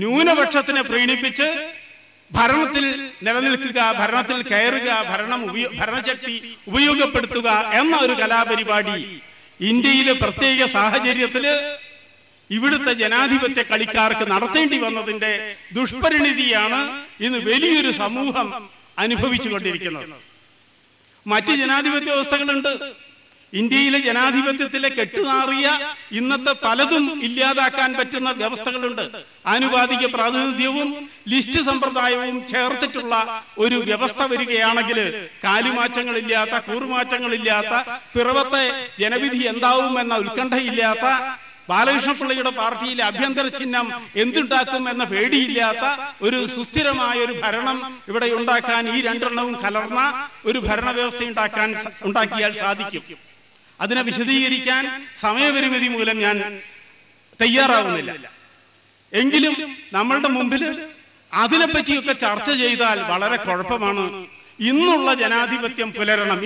ന്യൂനപക്ഷത്തിനെ പ്രീണിപ്പിച്ച് ഭരണത്തിൽ നിലനിൽക്കുക, ഭരണത്തിൽ കയറുക, ഭരണശക്തി ഉപയോഗപ്പെടുത്തുക എന്ന ഒരു കലാപരിപാടി ഇന്ത്യയിലെ പ്രത്യേക സാഹചര്യത്തില് ഇവിടുത്തെ ജനാധിപത്യ കളിക്കാർക്ക് നടത്തേണ്ടി വന്നതിന്റെ ദുഷ്പരിണിതിയാണ് ഇന്ന് വലിയൊരു സമൂഹം അനുഭവിച്ചു കൊണ്ടിരിക്കുന്നത്. മറ്റ് ജനാധിപത്യ വ്യവസ്ഥകളുണ്ട്. ഇന്ത്യയിലെ ജനാധിപത്യത്തിലെ കെട്ടുനാറിയ ഇന്നത്തെ പലതും ഇല്ലാതാക്കാൻ പറ്റുന്ന വ്യവസ്ഥകളുണ്ട്. ആനുപാതിക പ്രാതിനിധ്യവും ലിസ്റ്റ് സമ്പ്രദായവും ചേർത്തിട്ടുള്ള ഒരു വ്യവസ്ഥ വരികയാണെങ്കിൽ കാലുമാറ്റങ്ങളില്ലാത്ത, കൂറുമാറ്റങ്ങളില്ലാത്ത, പിറവത്തെ ജനവിധി എന്താവുമെന്ന ഉത്കണ്ഠയില്ലാത്ത, ബാലകൃഷ്ണപിള്ളയുടെ പാർട്ടിയിലെ ആഭ്യന്തര ചിഹ്നം എന്തുണ്ടാക്കും എന്ന പേടിയില്ലാത്ത ഒരു സുസ്ഥിരമായ ഒരു ഭരണം ഇവിടെ ഉണ്ടാക്കാൻ ഈ രണ്ടെണ്ണവും കലർന്ന ഒരു ഭരണവ്യവസ്ഥ ഉണ്ടാക്കിയാൽ സാധിക്കും. അതിനെ വിശദീകരിക്കാൻ സമയപരിമിതി മൂലം ഞാൻ തയ്യാറാവുന്നില്ല. എങ്കിലും നമ്മളുടെ മുമ്പിൽ അതിനെപ്പറ്റിയൊക്കെ ചർച്ച ചെയ്താൽ വളരെ കുഴപ്പമാണ്. ഇന്നുള്ള ജനാധിപത്യം പുലരണം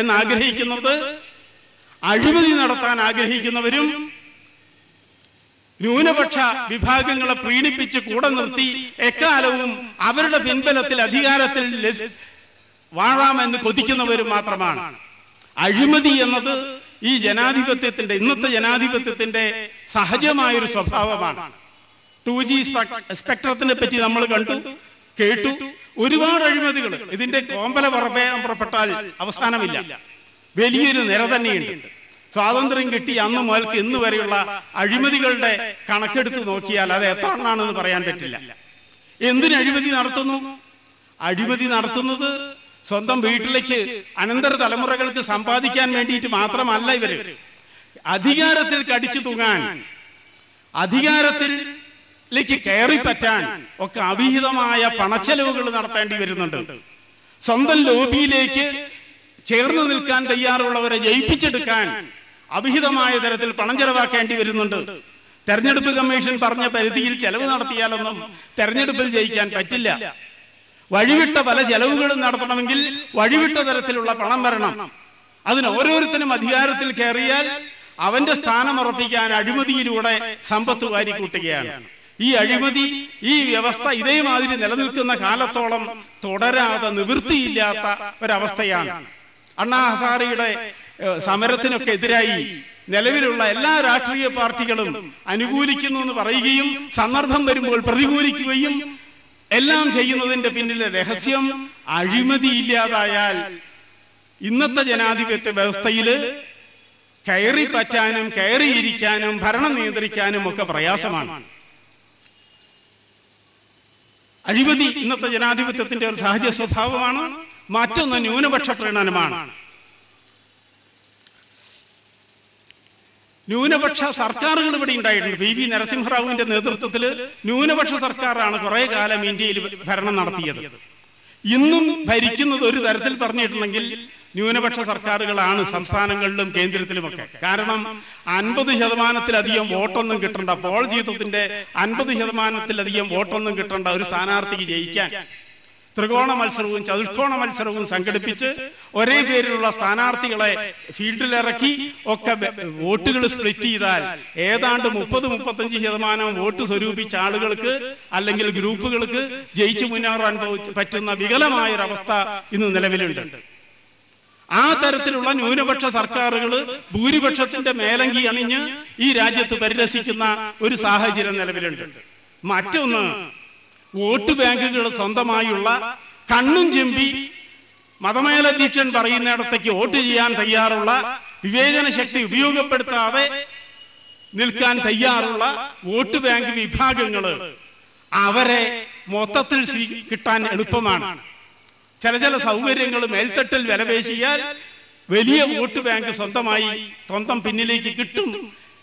എന്നാഗ്രഹിക്കുന്നത് അഴിമതി നടത്താൻ ആഗ്രഹിക്കുന്നവരും ന്യൂനപക്ഷ വിഭാഗങ്ങളെ പ്രീണിപ്പിച്ച് കൂടെ നിർത്തി എക്കാലവും അവരുടെ പിൻബലത്തിൽ അധികാരത്തിൽ വാഴാമെന്ന് കൊതിക്കുന്നവരും മാത്രമാണ്. അഴിമതി എന്നത് ഈ ജനാധിപത്യത്തിന്റെ, ഇന്നത്തെ ജനാധിപത്യത്തിന്റെ സഹജമായൊരു സ്വഭാവമാണ്. 2G സ്പെക്ട്രത്തിനെ പറ്റി നമ്മൾ കേട്ടു. ഒരുപാട് അഴിമതികൾ ഇതിന്റെ കോമ്പല പുറപ്പെട്ടാൽ അവസാനമില്ല. വലിയൊരു നിര തന്നെയുണ്ട്. സ്വാതന്ത്ര്യം കിട്ടി അന്ന് മുതൽക്ക് ഇന്ന് വരെയുള്ള അഴിമതികളുടെ കണക്കെടുത്ത് നോക്കിയാൽ അത് എത്ര എണ്ണാണെന്ന് പറയാൻ പറ്റില്ല. എന്തിന് അഴിമതി നടത്തുന്നു? അഴിമതി നടത്തുന്നത് സ്വന്തം വീട്ടിലേക്ക് അനന്തര തലമുറകൾക്ക് സമ്പാദിക്കാൻ വേണ്ടിയിട്ട് മാത്രമല്ല. ഇവര് അധികാരത്തിൽ കടിച്ചു തൂങ്ങാൻ, അധികാരത്തിലേക്ക് കയറി പറ്റാൻ ഒക്കെ അവിഹിതമായ പണച്ചെലവുകൾ നടത്തേണ്ടി വരുന്നുണ്ട്. സ്വന്തം ലോബിയിലേക്ക് ചേർന്ന് നിൽക്കാൻ തയ്യാറുള്ളവരെ ജയിപ്പിച്ചെടുക്കാൻ അവിഹിതമായ തരത്തിൽ പണം ചെലവാക്കേണ്ടി വരുന്നുണ്ട്. തെരഞ്ഞെടുപ്പ് കമ്മീഷൻ പറഞ്ഞ പരിധിയിൽ ചെലവ് നടത്തിയാലൊന്നും തെരഞ്ഞെടുപ്പിൽ ജയിക്കാൻ പറ്റില്ല. വഴിവിട്ട പല ചെലവുകളും നടത്തണമെങ്കിൽ വഴിവിട്ട തരത്തിലുള്ള പണം വരണം. അതിന് ഓരോരുത്തരും അധികാരത്തിൽ കയറിയാൽ അവന്റെ സ്ഥാനം ഉറപ്പിക്കാൻ അഴിമതിയിലൂടെ സമ്പത്ത് വാരിക്കൂട്ടുകയാണ്. ഈ അഴിമതി, ഈ വ്യവസ്ഥ ഇതേമാതിരി നിലനിൽക്കുന്ന കാലത്തോളം തുടരാതെ നിവൃത്തിയില്ലാത്ത ഒരവസ്ഥയാണ്. അണ്ണാ ഹസാരെയുടെ സമരത്തിനൊക്കെ എതിരായി നിലവിലുള്ള എല്ലാ രാഷ്ട്രീയ പാർട്ടികളും അനുകൂലിക്കുന്നു എന്ന് പറയുകയും സന്ദർഭം വരുമ്പോൾ പ്രതികൂലിക്കുകയും എല്ലാം ചെയ്യുന്നതിന്റെ പിന്നിലെ രഹസ്യം അഴിമതി ഇല്ലാതായാൽ ഇന്നത്തെ ജനാധിപത്യ വ്യവസ്ഥയില് കയറി പറ്റാനും കയറിയിരിക്കാനും ഭരണം നിയന്ത്രിക്കാനും ഒക്കെ പ്രയാസമാണ്. അഴിമതി ഇന്നത്തെ ജനാധിപത്യത്തിന്റെ ഒരു സഹജ സ്വഭാവമാണ്. മറ്റൊന്ന് ന്യൂനപക്ഷ പ്രീണനമാണ്. ന്യൂനപക്ഷ സർക്കാരുകൾ ഇവിടെ ഉണ്ടായിട്ടുണ്ട്. PV നരസിംഹറാവുവിന്റെ നേതൃത്വത്തിൽ ന്യൂനപക്ഷ സർക്കാരാണ് കുറെ കാലം ഇന്ത്യയിൽ ഭരണം നടത്തിയത്. ഇന്നും ഭരിക്കുന്നത് ഒരു തരത്തിൽ പറഞ്ഞിട്ടുണ്ടെങ്കിൽ ന്യൂനപക്ഷ സർക്കാരുകളാണ് സംസ്ഥാനങ്ങളിലും കേന്ദ്രത്തിലുമൊക്കെ. കാരണം 50% വോട്ടൊന്നും കിട്ടണ്ട, പോൾ ജീവിതത്തിന്റെ 50% വോട്ടൊന്നും കിട്ടണ്ട ഒരു സ്ഥാനാർത്ഥിക്ക് ജയിക്കാൻ ത്രികോണ മത്സരവും ചതുഷ്കോണ മത്സരവും സംഘടിപ്പിച്ച് ഒരേ പേരിലുള്ള സ്ഥാനാർത്ഥികളെ ഫീൽഡിലിറക്കി ഒക്കെ വോട്ടുകൾ സ്പ്ലിറ്റ് ചെയ്താൽ ഏതാണ്ട് 30-35% വോട്ട് സ്വരൂപിച്ച ആളുകൾക്ക് അല്ലെങ്കിൽ ഗ്രൂപ്പുകൾക്ക് ജയിച്ചു മുന്നേറാൻ പറ്റുന്ന വികലമായൊരവസ്ഥ ഇന്ന് നിലവിലുണ്ട്. ആ തരത്തിലുള്ള ന്യൂനപക്ഷ സർക്കാരുകൾ ഭൂരിപക്ഷത്തിന്റെ മേലങ്കി അണിഞ്ഞ് ഈ രാജ്യത്ത് പരിരസിക്കുന്ന ഒരു സാഹചര്യം നിലവിലുണ്ട്. മറ്റൊന്ന്, വോട്ട് ബാങ്കുകൾ സ്വന്തമായുള്ള കണ്ണും ചെമ്പി മതമേലധ്യക്ഷൻ പറയുന്നിടത്തേക്ക് വോട്ട് ചെയ്യാൻ തയ്യാറുള്ള, വിവേചന ശക്തി ഉപയോഗപ്പെടുത്താതെ നിൽക്കാൻ തയ്യാറുള്ള വോട്ട് ബാങ്ക് വിഭാഗങ്ങള് അവരെ മൊത്തത്തിൽ കിട്ടാൻ എളുപ്പമാണ്. ചില സൗകര്യങ്ങൾ മേൽത്തട്ടിൽ വിലപേശിയാൽ വലിയ വോട്ട് ബാങ്ക് സ്വന്തം പിന്നിലേക്ക് കിട്ടും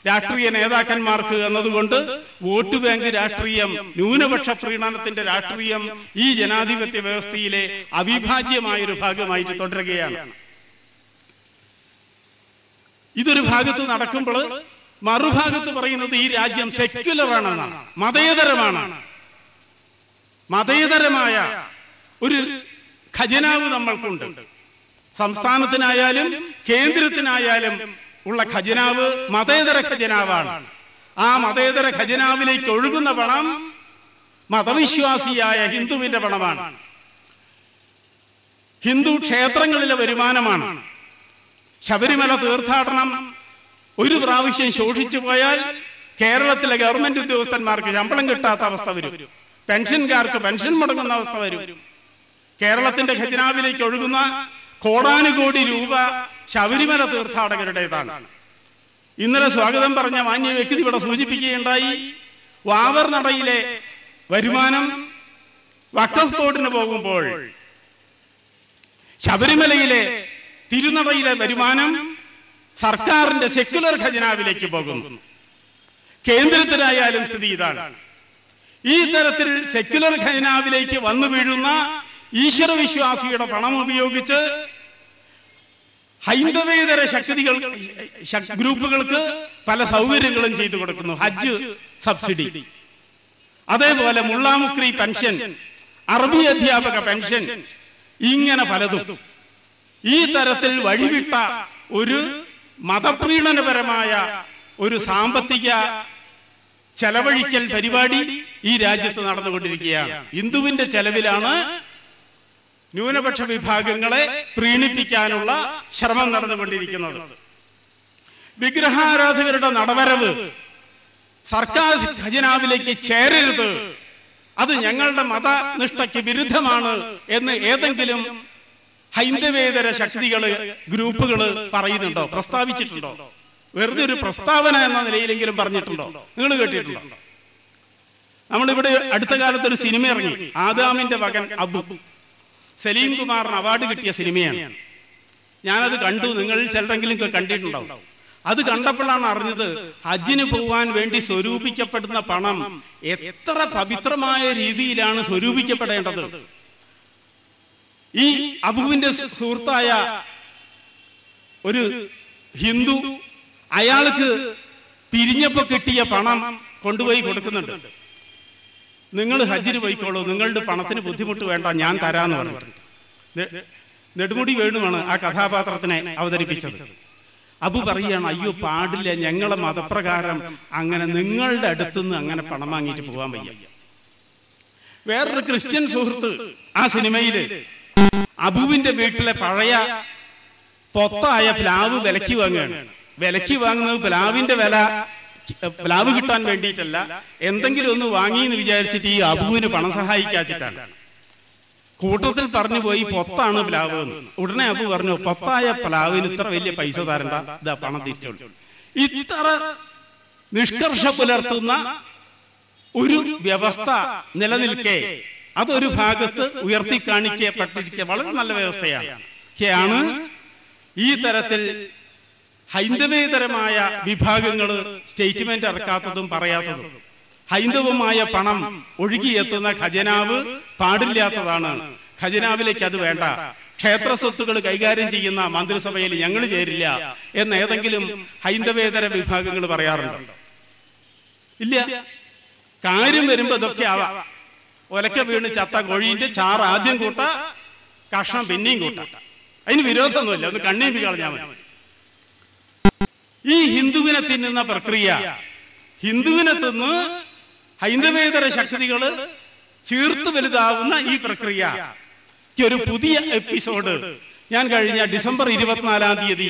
രാഷ്ട്രീയ നേതാക്കന്മാർക്ക് എന്നതുകൊണ്ട് വോട്ട് ബാങ്ക് രാഷ്ട്രീയം, ന്യൂനപക്ഷ പ്രീണനത്തിന്റെ രാഷ്ട്രീയം ഈ ജനാധിപത്യ വ്യവസ്ഥയിലെ അവിഭാജ്യമായൊരു ഭാഗമായിട്ട് തുടരുകയാണ്. ഇതൊരു ഭാഗത്ത് നടക്കുമ്പോൾ മറുഭാഗത്ത് പറയുന്നത് ഈ രാജ്യം സെക്യുലർ ആണെന്നാണ്, മതേതരമാണ്. മതേതരമായ ഒരു ഖജനാവ് നമ്മൾക്കുണ്ട്. സംസ്ഥാനത്തിനായാലും കേന്ദ്രത്തിനായാലും ഉള്ള ഖജനാവ് മതേതര ഖജനാവാണ്. ആ മതേതര ഖജനാവിലേക്ക് ഒഴുകുന്ന പണം മതവിശ്വാസിയായ ഹിന്ദുവിന്റെ പണമാണ്. ഹിന്ദു ക്ഷേത്രങ്ങളിലെ വരുമാനമാണ്. ശബരിമല തീർത്ഥാടനം ഒരു പ്രാവശ്യം ശോഷിച്ചു പോയാൽ കേരളത്തിലെ ഗവൺമെന്റ് ഉദ്യോഗസ്ഥന്മാർക്ക് ശമ്പളം കിട്ടാത്ത അവസ്ഥ വരും. പെൻഷൻകാർക്ക് പെൻഷൻ മുടങ്ങുന്ന അവസ്ഥ വരും. കേരളത്തിന്റെ ഖജനാവിലേക്ക് ഒഴുകുന്ന കോടാനുകോടി രൂപ ശബരിമല തീർത്ഥാടകരുടേതാണ്. ഇന്നലെ സ്വാഗതം പറഞ്ഞ മാന്യ വ്യക്തി ഇവിടെ സൂചിപ്പിക്കുകയുണ്ടായി, വാവർ നടയിലെ വരുമാനം വഖഫ് ബോർഡിന് പോകുമ്പോൾ ശബരിമലയിലെ തിരുനടയിലെ വരുമാനം സർക്കാരിന്റെ സെക്യുലർ ഖജനാവിലേക്ക് പോകുന്നു. കേന്ദ്രത്തിലായാലും സ്ഥിതി ഇതാണ്. ഈ തരത്തിൽ സെക്യുലർ ഖജനാവിലേക്ക് വന്നു വീഴുന്ന ഈശ്വര വിശ്വാസിയുടെ പണം ഉപയോഗിച്ച് ഹൈന്ദവേതര ശക്തികൾ ഗ്രൂപ്പുകൾക്ക് പല സൗകര്യങ്ങളും ചെയ്തു കൊടുക്കുന്നു. ഹജ്ജ് സബ്സിഡി, അതേപോലെ മുള്ളാമുക്രി പെൻഷൻ, അറബി അധ്യാപക പെൻഷൻ, ഇങ്ങനെ പലതും. ഈ തരത്തിൽ വഴിവിട്ട ഒരു മതപ്രീണനപരമായ ഒരു സാമ്പത്തിക ചെലവഴിക്കൽ പരിപാടി ഈ രാജ്യത്ത് നടന്നുകൊണ്ടിരിക്കുകയാണ്. ഹിന്ദുവിന്റെ ചെലവിലാണ് ന്യൂനപക്ഷ വിഭാഗങ്ങളെ പ്രീണിപ്പിക്കാനുള്ള ശ്രമം നടന്നുകൊണ്ടിരിക്കുന്നത്. വിഗ്രഹാരാധകരുടെ നടവരവ് സർക്കാർ ഖജനാവിലേക്ക് ചേരരുത്, അത് ഞങ്ങളുടെ മതനിഷ്ഠയ്ക്ക് വിരുദ്ധമാണ് എന്ന് ഏതെങ്കിലും ഹൈന്ദവേതര ശക്തികള് ഗ്രൂപ്പുകള് പറയുന്നുണ്ടോ, പ്രസ്താവിച്ചിട്ടുണ്ടോ? വെറുതെ ഒരു പ്രസ്താവന എന്ന നിലയിലെങ്കിലും പറഞ്ഞിട്ടുണ്ടോ? നിങ്ങൾ കേട്ടിട്ടുണ്ടോ? നമ്മളിവിടെ അടുത്ത കാലത്ത് ഒരു സിനിമ ഇറങ്ങി, ആദാമിന്റെ മകൻ അബു. സലീം കുമാറിന് അവാർഡ് കിട്ടിയ സിനിമയാണ്. ഞാനത് കണ്ടു. നിങ്ങളിൽ ചിലരെങ്കിലും കണ്ടിട്ടുണ്ടാവും. അത് കണ്ടപ്പോഴാണ് അറിഞ്ഞത്, ഹജ്ജിന് പോവാൻ വേണ്ടി സ്വരൂപിക്കപ്പെടുന്ന പണം എത്ര പവിത്രമായ രീതിയിലാണ് സ്വരൂപിക്കപ്പെടേണ്ടത്. ഈ അബുവിന്റെ സുഹൃത്തായ ഒരു ഹിന്ദു, അയാൾക്ക് പിരിഞ്ഞപ്പോ കിട്ടിയ പണം കൊണ്ടുപോയി കൊടുക്കുന്നുണ്ട്. നിങ്ങൾ ഹജ്ജിന് പോയിക്കോളൂ, നിങ്ങളുടെ പണത്തിന് ബുദ്ധിമുട്ട് വേണ്ട, ഞാൻ തരാന്ന് പറഞ്ഞു. നെടുമുടി വേണുവാണ് ആ കഥാപാത്രത്തിനെ അവതരിപ്പിച്ചത്. അബു പറയുകയാണ്, അയ്യോ പാടില്ല, ഞങ്ങളെ മതപ്രകാരം അങ്ങനെ നിങ്ങളുടെ അടുത്തുനിന്ന് അങ്ങനെ പണം വാങ്ങിയിട്ട് പോകാൻ വയ്യ. വേറൊരു ക്രിസ്ത്യൻ സുഹൃത്ത് ആ സിനിമയില് അബുവിന്റെ വീട്ടിലെ പഴയ പൊത്തായ പ്ലാവ് വിലക്ക് വാങ്ങുകയാണ്. വിലക്ക് വാങ്ങുന്നത് പ്ലാവിന്റെ വില, പ്ലാവ് കിട്ടാൻ വേണ്ടിയിട്ടല്ല, എന്തെങ്കിലും ഒന്ന് വാങ്ങി എന്ന് വിചാരിച്ചിട്ട് ഈ അബുവിന് പണം സഹായിക്കാച്ചിട്ടാണ്. കൂട്ടത്തിൽ പറഞ്ഞു പോയി, പൊത്താണ് പ്ലാവ് എന്ന്. ഉടനെ അബു പറഞ്ഞു, പൊത്തായ പ്ലാവിന് ഇത്ര വലിയ പൈസ തരണ്ട, ഇതാ പണം തിരിച്ചോളൂ. ഇത്ര നിഷ്കർഷ പുലർത്തുന്ന ഒരു വ്യവസ്ഥ നിലനിൽക്കെ അതൊരു ഭാഗത്ത് ഉയർത്തി കാണിക്കപ്പെട്ടിരിക്കുക വളരെ നല്ല വ്യവസ്ഥയാണ്. ഈ തരത്തിൽ ഹൈന്ദവേതരമായ വിഭാഗങ്ങൾ സ്റ്റേറ്റ്മെന്റ് ഇറക്കാത്തതും പറയാത്തതും. ഹൈന്ദവമായ പണം ഒഴുകിയെത്തുന്ന ഖജനാവ് പാടില്ലാത്തതാണ്. ഖജനാവിലേക്ക് അത് വേണ്ട. ക്ഷേത്ര സ്വത്തുകൾ കൈകാര്യം ചെയ്യുന്ന മന്ത്രിസഭയിൽ ഞങ്ങൾ ചേരില്ല എന്ന് ഏതെങ്കിലും ഹൈന്ദവേതര വിഭാഗങ്ങൾ പറയാറുണ്ടോ? ഇല്ല. കാര്യം വരുമ്പോ ഇതൊക്കെ ആവാം. ഒലക്ക വീണ് ചത്ത കോഴീന്റെ ചാറ് ആദ്യം കൂട്ട, കഷ്ണം പിന്നെയും കൂട്ട. അതിന് വിരോധമൊന്നുമില്ല, ഒന്ന് കണ്ണീമ്പി കളഞ്ഞാൽ മതി. ഈ ഹിന്ദുവിനെ തിന്നുന്ന പ്രക്രിയ, ഹിന്ദുവിനെ തിന്ന് ഹൈന്ദവേതര ശക്തികള് ചീർത്തു വലുതാവുന്ന ഈ പ്രക്രിയ ഒരു പുതിയ എപ്പിസോഡ് ഞാൻ കഴിഞ്ഞ ഡിസംബർ 24-ാം തീയതി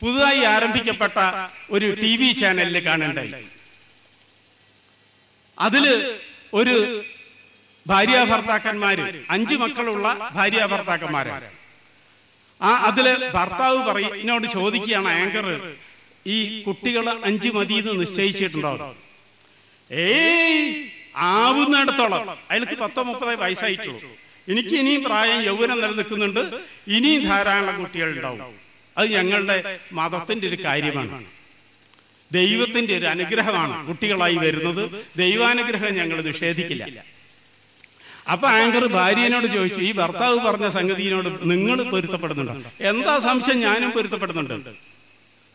പുതുതായി ആരംഭിക്കപ്പെട്ട ഒരു TV ചാനലിൽ കാണുണ്ടായി. അതില് ഒരു ഭാര്യാഭർത്താക്കന്മാര്, 5 മക്കളുള്ള ഭാര്യാഭർത്താക്കന്മാരാണ്. അതില് ഭർത്താവ് എന്നോട് ചോദിക്കുകയാണ്, ആങ്കർ, ഈ കുട്ടികൾ 5 മതിയെന്ന് നിശ്ചയിച്ചിട്ടുണ്ടോ? ആവുന്നിടത്തോളം. അയാൾക്ക് 10-30 വയസ്സായിട്ടുള്ളൂ. എനിക്ക് ഇനിയും പ്രായം, യൗവനം നിലനിൽക്കുന്നുണ്ട്, ഇനിയും ധാരാളം കുട്ടികൾ ഉണ്ടാവും. അത് ഞങ്ങളുടെ മതത്തിന്റെ ഒരു കാര്യമാണ്, ദൈവത്തിന്റെ ഒരു അനുഗ്രഹമാണ് കുട്ടികളായി വരുന്നത്. ദൈവാനുഗ്രഹം ഞങ്ങൾ നിഷേധിക്കില്ല. അപ്പൊ ആങ്കർ ഭാര്യനോട് ചോദിച്ചു, ഈ ഭർത്താവ് പറഞ്ഞ സംഗതിയോട് നിങ്ങൾ പൊരുത്തപ്പെടുന്നുണ്ടോ? എന്താ സംശയം, ഞാനും പൊരുത്തപ്പെടുന്നുണ്ട്.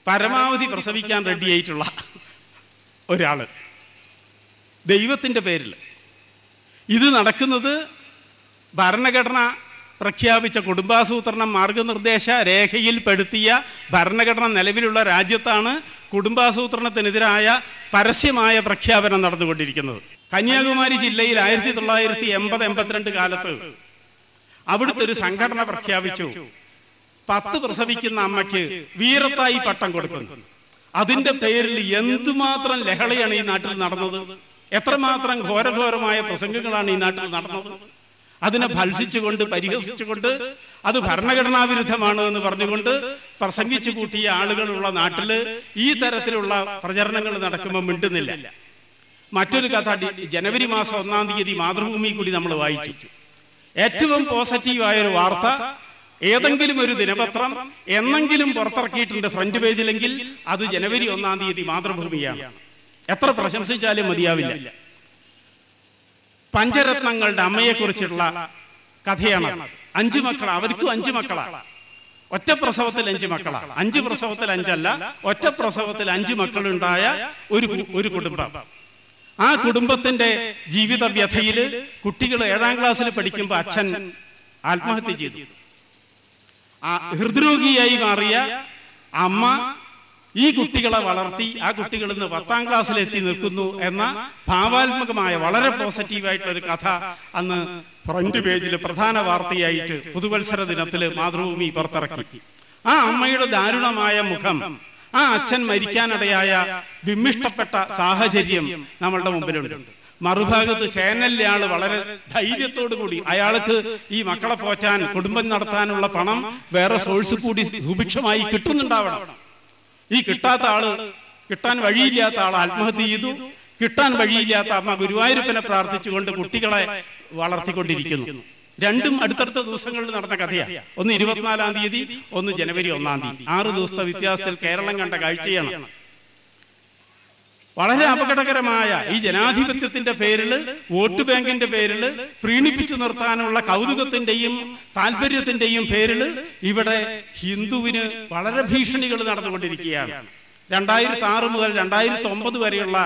പരമാവധി പ്രസവിക്കാൻ റെഡിയായിട്ടുള്ള ഒരാള് ദൈവത്തിന്റെ പേരിൽ. ഇത് നടക്കുന്നത് ഭരണഘടന പ്രഖ്യാപിച്ച കുടുംബാസൂത്രണം മാർഗനിർദ്ദേശ രേഖയിൽപ്പെടുത്തിയ ഭരണഘടന നിലവിലുള്ള രാജ്യത്താണ് കുടുംബാസൂത്രണത്തിനെതിരായ പരസ്യമായ പ്രഖ്യാപനം നടന്നുകൊണ്ടിരിക്കുന്നത്. കന്യാകുമാരി ജില്ലയിൽ 1980-82 കാലത്ത് അവിടുത്തെ ഒരു സംഘടന പ്രഖ്യാപിച്ചു 10 പ്രസവിക്കുന്ന അമ്മയ്ക്ക് വീരത്തായി പട്ടം കൊടുക്കുന്നു. അതിന്റെ പേരിൽ എന്തുമാത്രം ലഹളയാണ് ഈ നാട്ടിൽ നടന്നത്, എത്രമാത്രം ഘോരഘോരമായ പ്രസംഗങ്ങളാണ് ഈ നാട്ടിൽ നടന്നത്. അതിനെ ഭത്സിച്ചുകൊണ്ട് പരിഹസിച്ചുകൊണ്ട് അത് ഭരണഘടനാ വിരുദ്ധമാണ് എന്ന് പറഞ്ഞുകൊണ്ട് പ്രസംഗിച്ചു കൂട്ടിയ ആളുകളുള്ള നാട്ടില് ഈ തരത്തിലുള്ള പ്രചരണങ്ങൾ നടക്കുമ്പോൾ മിണ്ടുന്നില്ല. മറ്റൊരു കഥ ജനുവരി മാസം 1-ാം തീയതി മാതൃഭൂമി കൂടി നമ്മൾ വായിച്ചു. ഏറ്റവും പോസിറ്റീവായ ഒരു വാർത്ത ഏതെങ്കിലും ഒരു ദിനപത്രം എന്നെങ്കിലും പുറത്തിറക്കിയിട്ടുണ്ട് ഫ്രണ്ട് പേജിലെങ്കിൽ അത് ജനുവരി 1-ാം തീയതി മാതൃഭൂമിയാണ്. എത്ര പ്രശംസിച്ചാലും മതിയാവില്ല. പഞ്ചരത്നങ്ങളുടെ അമ്മയെക്കുറിച്ചുള്ള കഥയാണ്. 5 മക്കളാ, അവർക്കും 5 മക്കളാണ്. ഒറ്റ പ്രസവത്തിൽ 5 മക്കളാണ്. 5 പ്രസവത്തിൽ 5 അല്ല, ഒറ്റ പ്രസവത്തിൽ 5 മക്കളുണ്ടായ ഒരു കുടുംബം. ആ കുടുംബത്തിന്റെ ജീവിത വ്യഥയില് കുട്ടികൾ 7-ാം ക്ലാസ്സിൽ പഠിക്കുമ്പോൾ അച്ഛൻ ആത്മഹത്യ ചെയ്തു. ഹൃദ്രോഗിയായി മാറിയ അമ്മ ഈ കുട്ടികളെ വളർത്തി ആ കുട്ടികൾ ഇന്ന് 10-ാം ക്ലാസ്സിലെത്തി നിൽക്കുന്നു എന്ന ഭാവാത്മകമായ വളരെ പോസിറ്റീവായിട്ടുള്ള ഒരു കഥ അന്ന് ഫ്രണ്ട് പേജിൽ പ്രധാന വാർത്തയായിട്ട് പുതുവത്സര ദിനത്തില് മാതൃഭൂമി പുറത്തിറക്കി. ആ അമ്മയുടെ ദാരുണമായ മുഖം, ആ അച്ഛൻ മരിക്കാനിടയായ വിമ്മിഷ്ടപ്പെട്ട സാഹചര്യം നമ്മളുടെ മുമ്പിലുണ്ട്. മറുഭാഗത്ത് ചാനലിലെ ആള് വളരെ ധൈര്യത്തോടു കൂടി അയാൾക്ക് ഈ മക്കളെ പോറ്റാൻ കുടുംബം നടത്താനുള്ള പണം വേറെ സോഴ്സ് കൂടി സുഭിക്ഷമായി കിട്ടുന്നുണ്ടാവണം. ഈ കിട്ടാത്ത ആള്, കിട്ടാൻ വഴിയില്ലാത്ത ആൾ ആത്മഹത്യ ചെയ്തു. കിട്ടാൻ വഴിയില്ലാത്ത അമ്മ ഗുരുവായൂരപ്പനെ പ്രാർത്ഥിച്ചുകൊണ്ട് കുട്ടികളെ വളർത്തിക്കൊണ്ടിരിക്കുന്നു. രണ്ടും അടുത്തടുത്ത ദിവസങ്ങളിൽ നടന്ന കഥയാണ്. ഒന്ന് 24-ാം തീയതി, ഒന്ന് ജനുവരി 1-ാം തീയതി. 6 ദിവസത്തെ വ്യത്യാസത്തിൽ കേരളം കണ്ട കാഴ്ചയാണ്. വളരെ അപകടകരമായ ഈ ജനാധിപത്യത്തിന്റെ പേരില്, വോട്ട് ബാങ്കിന്റെ പേരില്, പ്രീണിപ്പിച്ചു നിർത്താനുള്ള കൗതുകത്തിന്റെയും താല്പര്യത്തിന്റെയും പേരില് ഇവിടെ ഹിന്ദുവിന് വളരെ ഭീഷണികൾ നടന്നുകൊണ്ടിരിക്കുകയാണ്. 2006 മുതൽ 2009 വരെയുള്ള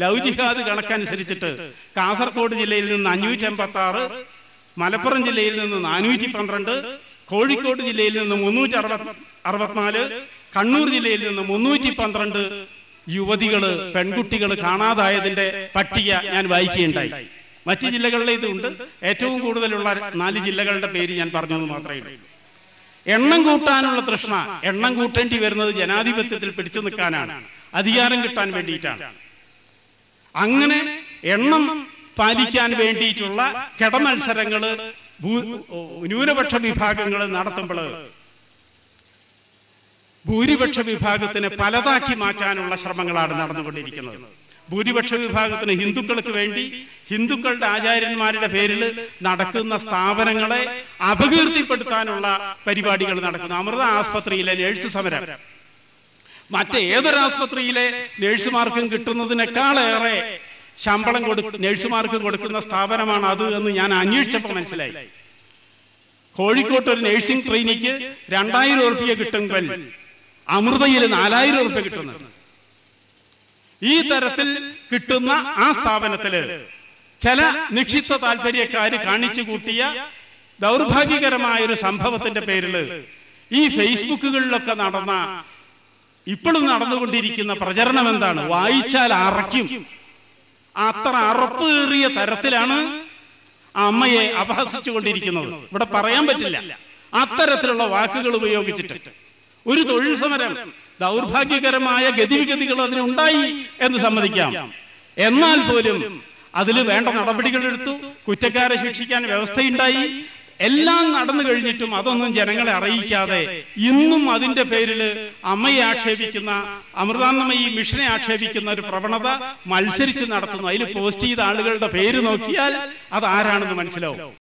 ലവ് ജിഹാദ് കണക്കനുസരിച്ചിട്ട് കാസർഗോഡ് ജില്ലയിൽ നിന്ന് 586, മലപ്പുറം ജില്ലയിൽ നിന്ന് 412, കോഴിക്കോട് ജില്ലയിൽ നിന്ന് 364, കണ്ണൂർ ജില്ലയിൽ നിന്ന് 312 യുവതികള്, പെൺകുട്ടികൾ കാണാതായതിന്റെ പട്ടിക ഞാൻ വായിക്കുകയുണ്ടായി. മറ്റു ജില്ലകളിലെ ഇതുണ്ട്. ഏറ്റവും കൂടുതലുള്ള 4 ജില്ലകളുടെ പേര് ഞാൻ പറഞ്ഞത് മാത്രമേ ഉള്ളൂ. എണ്ണം കൂട്ടാനുള്ള തൃഷ്ണ, എണ്ണം കൂട്ടേണ്ടി വരുന്നത് ജനാധിപത്യത്തിൽ പിടിച്ചു നിൽക്കാനാണ്, അധികാരം കിട്ടാൻ വേണ്ടിയിട്ടാണ്. അങ്ങനെ എണ്ണം പാലിക്കാൻ വേണ്ടിയിട്ടുള്ള കിടമത്സരങ്ങള് ന്യൂനപക്ഷ വിഭാഗങ്ങൾ നടത്തുമ്പോൾ ഭൂരിപക്ഷ വിഭാഗത്തിനെ പലതാക്കി മാറ്റാനുള്ള ശ്രമങ്ങളാണ് നടന്നുകൊണ്ടിരിക്കുന്നത്. ഭൂരിപക്ഷ വിഭാഗത്തിന് ഹിന്ദുക്കൾക്ക് വേണ്ടി ഹിന്ദുക്കളുടെ ആചാര്യന്മാരുടെ പേരിൽ നടക്കുന്ന സ്ഥാപനങ്ങളെ അപകീർത്തിപ്പെടുത്താനുള്ള പരിപാടികൾ നടക്കുന്നു. അമൃത ആസ്പത്രിയിലെ നേഴ്സ് സമരം മറ്റേതൊരു ആസ്പത്രിയിലെ നേഴ്സുമാർക്കും കിട്ടുന്നതിനേക്കാളേറെ ശമ്പളം നേഴ്സുമാർക്ക് കൊടുക്കുന്ന സ്ഥാപനമാണ് അത് എന്ന് ഞാൻ അന്വേഷിച്ചപ്പോൾ മനസ്സിലായി. കോഴിക്കോട്ട് ഒരു നേഴ്സിംഗ് ട്രെയിനിക്ക് 2000 രൂപ കിട്ടുമ്പോൾ അമൃതയിൽ 4000 രൂപ കിട്ടുന്നുണ്ട്. ഈ തരത്തിൽ കിട്ടുന്ന ആ സ്ഥാപനത്തില് ചില നിക്ഷിപ്ത താല്പര്യക്കാര് കാണിച്ചു കൂട്ടിയ ദൗർഭാഗ്യകരമായ ഒരു സംഭവത്തിന്റെ പേരില് ഈ ഫേസ്ബുക്കുകളിലൊക്കെ നടന്ന, ഇപ്പോഴും നടന്നുകൊണ്ടിരിക്കുന്ന പ്രചരണം എന്താണ്? വായിച്ചാൽ അറയ്ക്കും. അത്ര അറപ്പേറിയ തരത്തിലാണ് ആ അമ്മയെ അപഹസിച്ചു കൊണ്ടിരിക്കുന്നത്. ഇവിടെ പറയാൻ പറ്റില്ല. അത്തരത്തിലുള്ള വാക്കുകൾ ഉപയോഗിച്ചിട്ട് ഒരു തൊഴിൽ സമരം, ദൗർഭാഗ്യകരമായ ഗതിവിഗതികൾ അതിനുണ്ടായി എന്ന് സമ്മതിക്കാം. എന്നാൽ പോലും അതിൽ വേണ്ട നടപടികൾ എടുത്തു, കുറ്റക്കാരെ ശിക്ഷിക്കാൻ വ്യവസ്ഥയുണ്ടായി. എല്ലാം നടന്നു കഴിഞ്ഞിട്ടും അതൊന്നും ജനങ്ങളെ അറിയിക്കാതെ ഇന്നും അതിന്റെ പേരിൽ അമ്മയെ ആക്ഷേപിക്കുന്ന, അമൃതാനന്ദമയി മിഷനെ ആക്ഷേപിക്കുന്ന ഒരു പ്രവണത മത്സരിച്ച് നടത്തുന്നു. അതിൽ പോസ്റ്റ് ചെയ്ത ആളുകളുടെ പേര് നോക്കിയാൽ അത് ആരാണെന്ന് മനസ്സിലാവും.